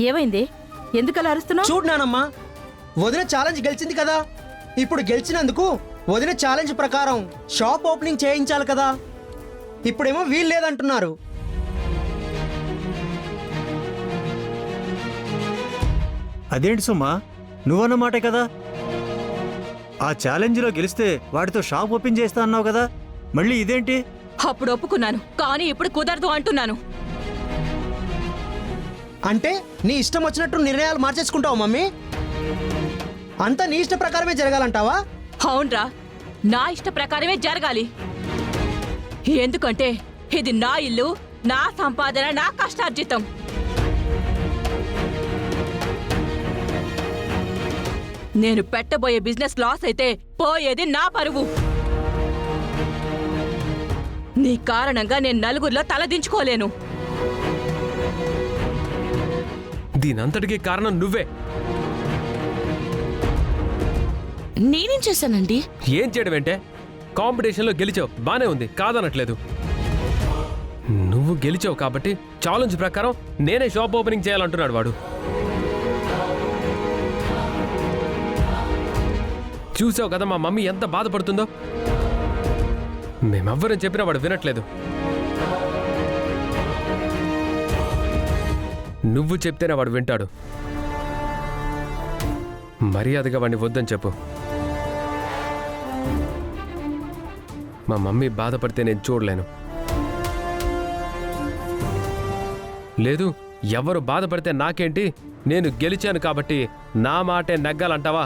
ఏమైంది? ఎందుకలా అరుస్తున్నావు? చూడు నానమ్మా, వదిన ఛాలెంజ్ గెలిచింది కదా. ఇప్పుడు గెలిచినందుకు వదిన ఛాలెంజ్ ప్రకారం షాప్ ఓపెనింగ్ చేయించాలి కదా. ఇప్పుడేమో వీలు లేదంటున్నారు. అదేంటి సుమ్మా, నువ్వన్నమాటే కదా. ఆ ఛాలెంజ్లో గెలిస్తే వాడితో షాప్ ఓపెన్ చేస్తా అన్నావు కదా, మళ్ళీ ఇదేంటి? అప్పుడు ఒప్పుకున్నాను, కానీ ఇప్పుడు కుదరదు అంటున్నాను. అంటే నీ ఇష్టం వచ్చినట్టు నిర్ణయాలు మార్చేసుకుంటావు మమ్మీ? అంతా నీ ఇష్ట ప్రకారమే జరగాలంటావా? అవునరా, నా ఇష్ట ప్రకారమే జరగాలి. ఎందుకంటే ఇది నా ఇల్లు, నా సంపాదన, నా కష్టార్జితం. నేను పెట్టబోయే బిజినెస్ లాస్ అయితే పోయేది నా పరువు. నీ కారణంగా నేను నలుగురిలో తలదించుకోలేను. దీనంతటికీ కారణం నువ్వే. నేనేం చేశానండి? ఏం చేయడం ఏంటే? కాంపిటీషన్లో గెలిచావు, బానే ఉంది, కాదనట్లేదు. నువ్వు గెలిచావు కాబట్టి ఛాలెంజ్ ప్రకారం నేనే షాప్ ఓపెనింగ్ చేయాలంటున్నాడు వాడు. చూసావు కదా మా మమ్మీ ఎంత బాధపడుతుందో. మేమెవ్వరం చెప్పినా వాడు వినట్లేదు. నువ్వు చెప్తేనే వాడు వింటాడు. మర్యాదగా వాడిని వద్దని చెప్పు. మా మమ్మీ బాధపడితే నేను చూడలేను. లేదు, ఎవరు బాధపడితే నాకేంటి, నేను గెలిచాను కాబట్టి నా మాటే నెగ్గాలంటావా?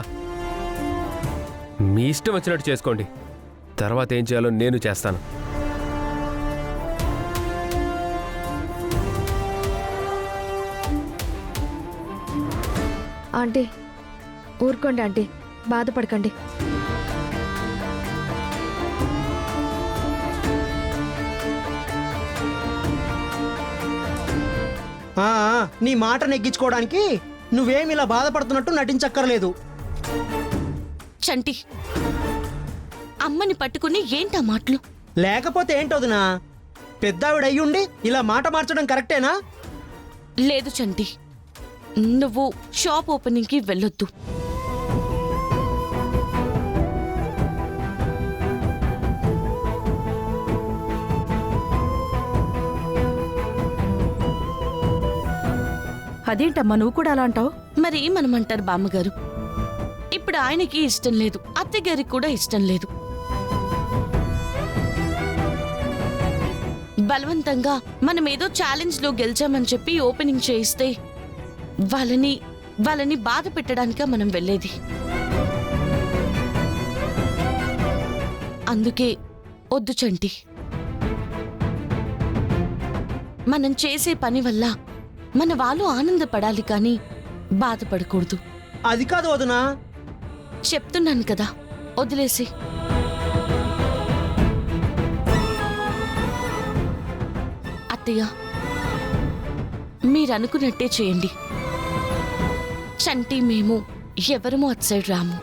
మీ ఇష్టం వచ్చినట్టు చేసుకోండి, తర్వాత ఏం చేయాలో నేను చేస్తాను. ఆంటీ ఊరుకోండి ఆంటీ, బాధపడకండి. నీ మాట నెగ్గించుకోవడానికి నువ్వేమి ఇలా బాధపడుతున్నట్టు నటించక్కర్లేదు. చంటి, అమ్మని పట్టుకుని ఏంటా మాటలు? లేకపోతే ఏంటోదినా, పెద్దావిడ అయ్యుండి ఇలా మాట మార్చడం కరెక్టేనా? లేదు చంటి, నువ్వు షాప్ ఓపెనింగ్కి వెళ్ళొద్దు. అదేంటమ్మా నువ్వు కూడా అలా అంటావు? మరి ఏమనమంటారు బామ్మగారు? ఇప్పుడు ఆయనకి ఇష్టం లేదు, అత్తగారికి కూడా ఇష్టం లేదు. బలవంతంగా మనం ఏదో ఛాలెంజ్ లో గెలిచామని చెప్పి ఓపెనింగ్ చేయిస్తే వాళ్ళని బాధ పెట్టడానిక మనం వెళ్ళేది. అందుకే వద్దు చంటి. మనం చేసే పని వల్ల మన వాళ్ళు ఆనందపడాలి కానీ బాధపడకూడదు. అది కాదు వదినా. చెప్తున్నాను కదా, వదిలేసి. అత్తయ్య, మీరనుకున్నట్టే చేయండి. చంటి మేము ఎవరమో అటు సైడ్ రాము.